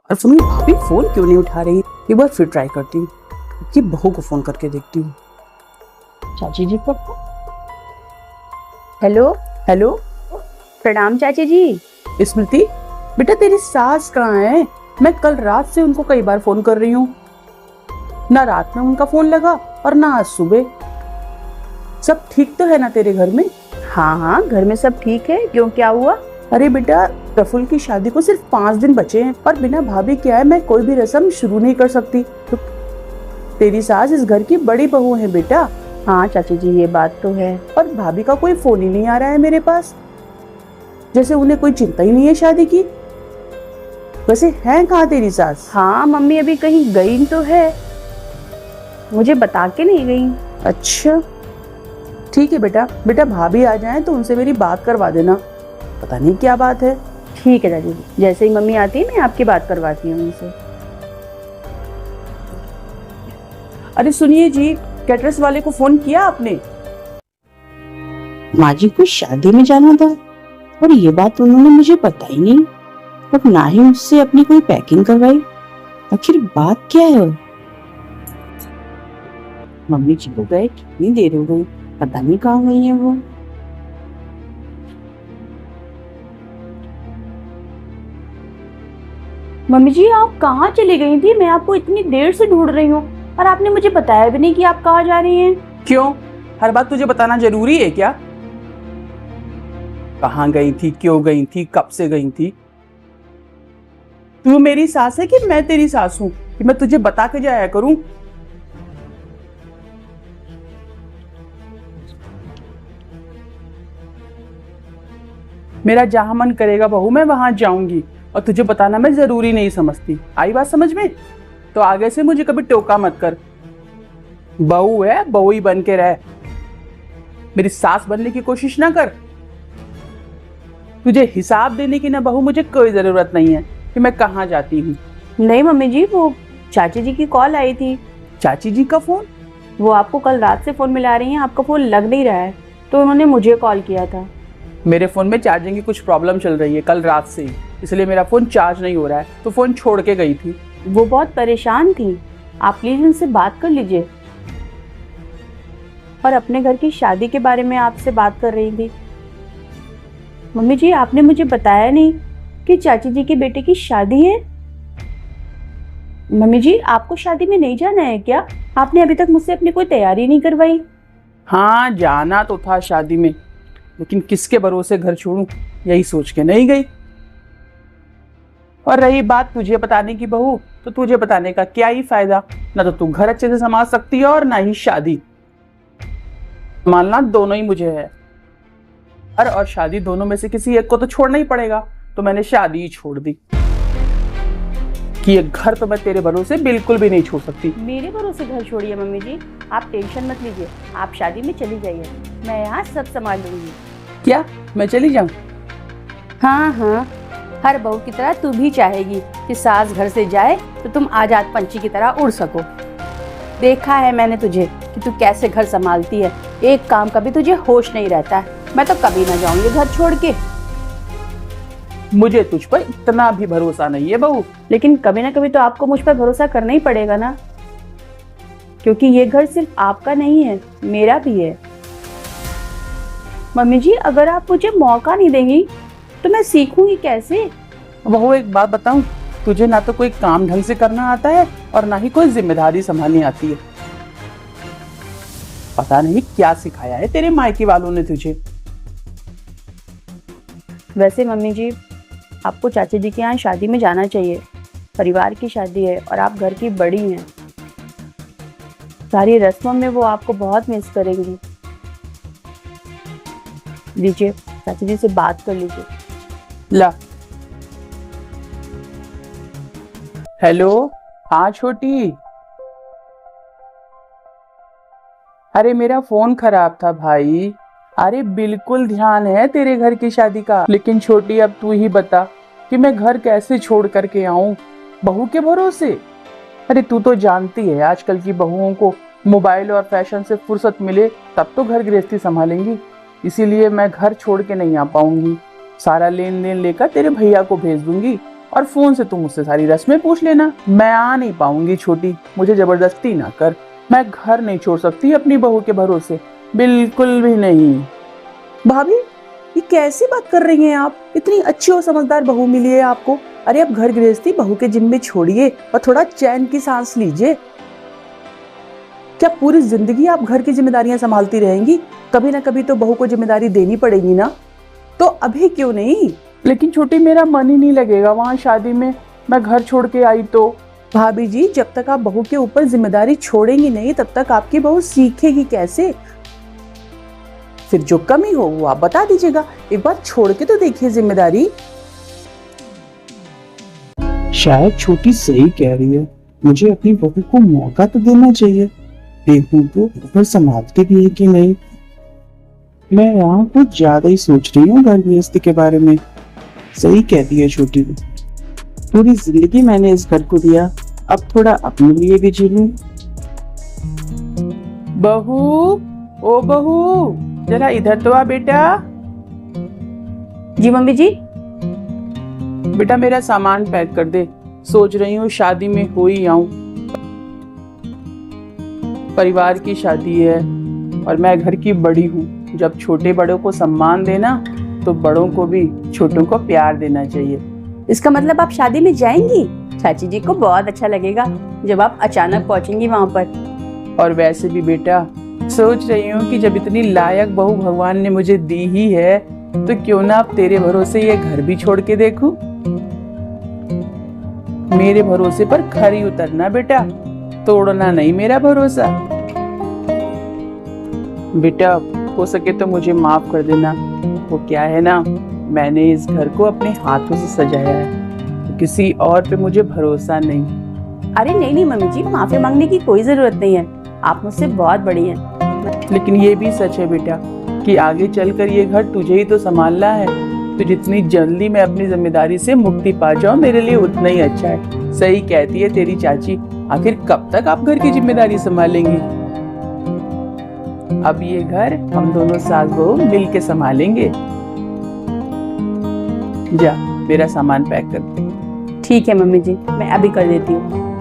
और सुनिए भाभी फोन क्यों नहीं उठा रही? एक बार फिर ट्राई करती हूँ कि बहू को फोन करके देखती हूँ। चाची जी को। हेलो हेलो प्रणाम चाची जी। स्मृति, बेटा तेरी सास कहाँ है? मैं कल रात से उनको कई बार फोन कर रही हूँ, ना रात में उनका फोन लगा और ना आज सुबह। सब ठीक तो है ना तेरे घर में? हाँ हाँ, घर में सब ठीक है। क्यों, क्या हुआ? अरे बेटा, प्रफुल्ल की शादी को सिर्फ 5 दिन बचे हैं और बिना भाभी के आए मैं कोई भी रस्म शुरू नहीं कर सकती। तो तेरी सास इस घर की बड़ी बहू है बेटा। हाँ चाची जी, ये बात तो है। और भाभी का कोई फोन ही नहीं आ रहा है मेरे पास, जैसे उन्हें कोई चिंता ही नहीं है शादी की। वैसे है कहाँ तेरी सास? हाँ मम्मी अभी कहीं गई तो है, मुझे बता के नहीं गई। अच्छा ठीक है बेटा, बेटा भाभी आ जाएं तो उनसे मेरी बात करवा देना, पता नहीं क्या बात है। ठीक है चाची जी, जैसे ही मम्मी आती है मैं आपकी बात करवाती हूँ उनसे। अरे सुनिए जी, कैटरस वाले को फोन किया आपने? माँ जी को शादी में जाना था और ये बात उन्होंने मुझे बताई नहीं और ना ही मुझसे अपनी कोई पैकिंग करवाई। आखिर बात क्या है? मम्मी जी को गए कितनी देर हो गई, पता नहीं कहाँ गई है वो। मम्मी जी आप कहाँ चली गई थी? मैं आपको इतनी देर से ढूंढ रही हूँ और आपने मुझे बताया भी नहीं कि आप कहाँ जा रही हैं। क्यों, हर बात तुझे बताना जरूरी है क्या? कहाँ गई थी, क्यों गई थी, कब से गई थी? तू मेरी सास है कि मैं तेरी सास हूँ कि मैं तुझे बता के जाया करूं? मेरा जहां मन करेगा बहू मैं वहां जाऊंगी और तुझे बताना मैं जरूरी नहीं समझती। आई बात समझ में? तो आगे से मुझे कभी टोका मत कर। बहू है, बहू ही बन के रह, मेरी सास बनने की कोशिश ना कर। तुझे हिसाब देने की ना बहू मुझे कोई जरूरत नहीं है कि मैं कहाँ जाती हूँ। नहीं मम्मी जी, वो चाची जी की कॉल आई थी। चाची जी का फोन? वो आपको कल रात से फोन मिला रही हैं, आपका फोन लग नहीं रहा है तो उन्होंने मुझे कॉल किया था। मेरे फोन में चार्जिंग की कुछ प्रॉब्लम चल रही है कल रात से ही, इसलिए मेरा फोन चार्ज नहीं हो रहा है, तो फोन छोड़ के गई थी। वो बहुत परेशान थी, आप प्लीज उनसे बात कर लीजिए। और अपने घर की शादी के बारे में आपसे बात कर रही थी। मम्मी जी आपने मुझे बताया नहीं कि चाची जी के बेटे की शादी है। मम्मी जी आपको शादी में नहीं जाना है क्या? आपने अभी तक मुझसे अपनी कोई तैयारी नहीं करवाई। हाँ जाना तो था शादी में, लेकिन किसके भरोसे घर छोड़ूं यही सोच के नहीं गई। और रही बात तुझे बताने की बहू, तो तुझे बताने का क्या ही फायदा? ना तो तू घर अच्छे से संभाल सकती है और ना ही शादी। मानना दोनों ही मुझे है, और शादी दोनों में से किसी एक को तो छोड़ना ही पड़ेगा। तो मैंने शादी ही छोड़ दी कि ये घर तो मैं तेरे भरोसे बिल्कुल भी नहीं छोड़ सकती। मेरे भरोसे घर छोड़िए मम्मी जी, आप टेंशन मत लीजिए, आप शादी में चली जाइए, मैं यहाँ सब संभाल लूंगी। क्या मैं चली जाऊं? हाँ हाँ, हर बहू की तरह तू भी चाहेगी कि सास घर से जाए तो तुम आजाद पंछी की तरह उड़ सको। देखा है मैंने तुझे कि तू कैसे घर संभालती है, एक काम का भी तुझे होश नहीं रहता है। मैं तो कभी ना जाऊंगी घर छोड़ के। मुझे तुझ पर इतना भी भरोसा नहीं है बहू। लेकिन कभी ना कभी तो आपको मुझ पर भरोसा करना ही पड़ेगा ना, क्योंकि ये घर सिर्फ आपका नहीं है, मेरा भी है। मम्मी जी अगर आप मुझे मौका नहीं देंगी तो मैं सीखूंगी कैसे? बहू एक बात बताऊं, तुझे ना तो कोई काम ढंग से करना आता है और ना ही कोई जिम्मेदारी संभालनी आती है। पता नहीं क्या सिखाया है तेरे मायके वालों ने तुझे। वैसे मम्मी जी आपको चाची जी के यहाँ शादी में जाना चाहिए, परिवार की शादी है और आप घर की बड़ी हैं। सारी रस्मों में वो आपको बहुत मिस करेंगी। लीजिए चाची जी से बात कर लीजिए। ला। हेलो, हाँ छोटी। अरे मेरा फोन खराब था भाई। अरे बिल्कुल ध्यान है तेरे घर की शादी का, लेकिन छोटी अब तू ही बता कि मैं घर कैसे छोड़ करके आऊं बहू के भरोसे। अरे तू तो जानती है आजकल की बहुओं को मोबाइल और फैशन से फुर्सत मिले तब तो घर गृहस्थी संभालेंगी, इसीलिए मैं घर छोड़ के नहीं आ पाऊंगी। सारा लेन देन लेकर तेरे भैया को भेज दूंगी और फोन से तुम मुझसे सारी रस्में पूछ लेना। मैं आ नहीं पाऊंगी छोटी, मुझे जबरदस्ती ना कर। मैं घर नहीं छोड़ सकती अपनी बहू के भरोसे, बिल्कुल भी नहीं। भाभी, ये कैसी बात कर रही हैं आप? इतनी अच्छी और समझदार बहू मिली है आपको। अरे अब घर गृहस्थी बहू के जिम्मे छोड़िए और थोड़ा चैन की सांस लीजिए। क्या पूरी जिंदगी आप घर की जिम्मेदारियां संभालती रहेंगी? कभी ना कभी तो बहू को जिम्मेदारी देनी पड़ेगी ना, तो अभी क्यों नहीं? लेकिन छोटी, मेरा मन ही नहीं लगेगा वहाँ शादी में, मैं घर छोड़ के आई तो। भाभी जी, जब तक आप बहू के ऊपर जिम्मेदारी छोड़ेंगी नहीं तब तक आपकी बहू सीखेगी कैसे? फिर जो कमी हो वो आप बता दीजिएगा, एक बार छोड़ के तो देखिए जिम्मेदारी। शायद छोटी सही कह रही है, मुझे अपनी बहू को मौका तो देना चाहिए। देखूं तो घर संभालती भी है कि नहीं। मैं यहाँ कुछ ज्यादा ही सोच रही हूँ घर गृहस्थी के बारे में। सही कहती है छोटी, पूरी जिंदगी मैंने इस घर को दिया, अब थोड़ा अपने लिए भी जी लूं। बहू, ओ बहू, जरा इधर तो आ बेटा। जी मम्मी जी। बेटा मेरा सामान पैक कर दे, सोच रही हूँ शादी में हो ही आऊं। परिवार की शादी है और मैं घर की बड़ी हूँ। जब छोटे बड़ों को सम्मान देना तो बड़ों को भी छोटों को प्यार देना चाहिए। इसका मतलब आप शादी में जाएंगी? चाची जी को बहुत अच्छा लगेगा जब आप अचानक पहुंचेंगी वहां पर। और वैसे भी बेटा, सोच रही हूँ कि जब इतनी लायक बहू भगवान ने मुझे दी ही है तो क्यों ना अब तेरे भरोसे ये घर भी छोड़ के देखूं। मेरे भरोसे पर खरी उतरना बेटा, तोड़ना नहीं मेरा भरोसा। बेटा हो सके तो मुझे माफ कर देना। वो क्या है ना, मैंने इस घर को अपने हाथों से सजाया है, तो किसी और पे मुझे भरोसा नहीं। अरे नहीं नहीं मम्मी जी, माफी मांगने की कोई जरूरत नहीं है, आप मुझसे बहुत बड़ी हैं। लेकिन ये भी सच है बेटा कि आगे चलकर ये घर तुझे ही तो संभालना है, तो जितनी जल्दी मैं अपनी जिम्मेदारी से मुक्ति पा जाऊं मेरे लिए उतना ही अच्छा है। सही कहती है तेरी चाची, आखिर कब तक आप घर की जिम्मेदारी संभालेंगी? अब ये घर हम दोनों सास बहू मिल के संभालेंगे। जा मेरा सामान पैक कर दे। ठीक है मम्मी जी, मैं अभी कर देती हूँ।